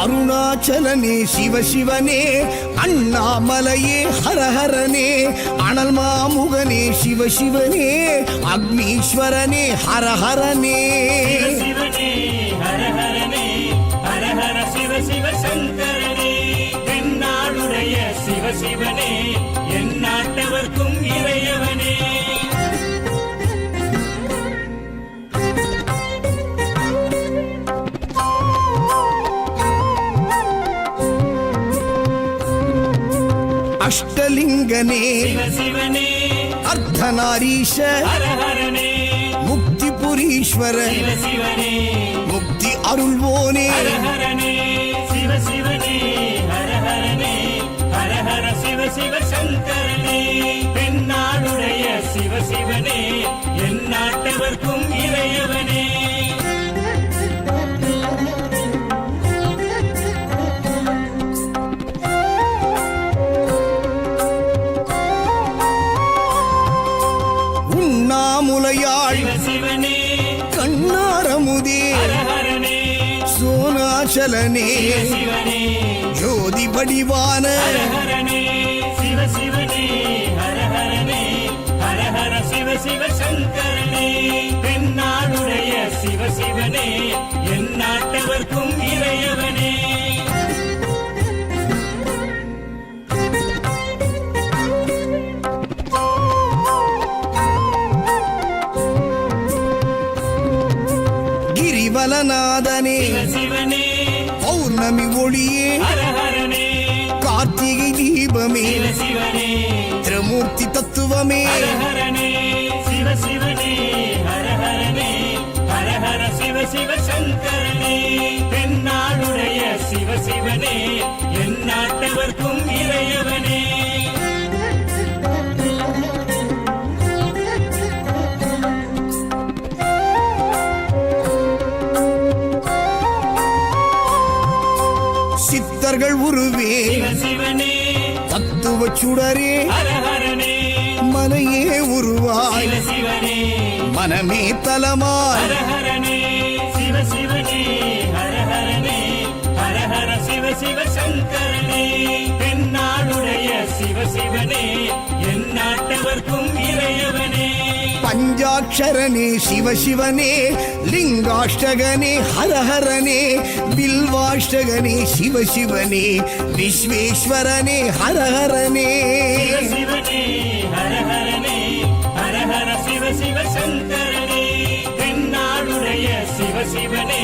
அருணாச்சலனே சிவசிவனே, அண்ணாமலையே ஹரஹரனே, அனல் மாமுகனே சிவசிவனே, அக்னீஸ்வரனே ஹரஹரனே. சிவசிவனே ஹரஹரனே, ஹரஹர சிவ சிவ சங்கரனே, தென்னாடுடைய சிவசிவனே, என் நாட்டவர்க்கும் இறையவனே. அஷ்டலிங்கனே சிவசிவனே, அர்த்தநாரீஷ ஹரஹரனே, முக்திபுரீஸ்வர சிவசிவனே, முக்தி அருள்வோனே. ஹரஹரனே சிவசிவனே, ஹரஹரனே, ஹரஹர சிவ சிவ சங்கரனே, தென்னாடுடைய சிவசிவனே, என் நாட்டவர்க்கும் இறையவனே. உண்ணாமுலையாள் சிவசிவனே, கண்ணாரமுதே ஹரஹரனே, சோனாச்சலனே சிவசிவனே, ஜோதி வடிவான ஹரஹரனே சிவசிவனே, ஹரஹரனே, ஹரஹர சிவ சிவ சங்கரனே, தென்னாடுடைய சிவசிவனே, என் நாட்டவர்க்கும் இறையவனே. கிரிவலநாதனே சிவசிவனே, பௌர்ணமி ஒளியே ஹரஹரனே, கார்த்திகை தீபமே சிவசிவனே, திரமூர்த்தி தத்துவமே. ஹரஹரனே சிவசிவனே, ஹரஹரனே, ஹரஹர சிவ சிவ சங்கரனே, தென்னாடுடைய சிவசிவனே, என் நாட்டவர்க்கும் இறையவனே. சித்தர்கள் உருவே சிவசிவனே, தத்துவ சுடரே ஹரஹரனே, மனையே உருவாய் சிவசிவனே, மனமே தலமாய். ஹரஹரனே சிவசிவனே, ஹரஹரனே, ஹரஹர சிவ சிவ சங்கரனே, தென்னாடுடைய சிவசிவனே, என் நாட்டவர்க்கும் இறையவனே. பஞ்சாட்சரனே சிவசிவனே, லிங்காஷ்டகனே ஹரஹரனே, பில்வாஷ்டகனே சிவசிவனே, விஸ்வேஸ்வரனே ஹரஹரனே. சிவசிவனே, ஹரஹரனே, ஹரஹர சிவ சிவ சங்கரனே, தென்னாடுடைய சிவசிவனே,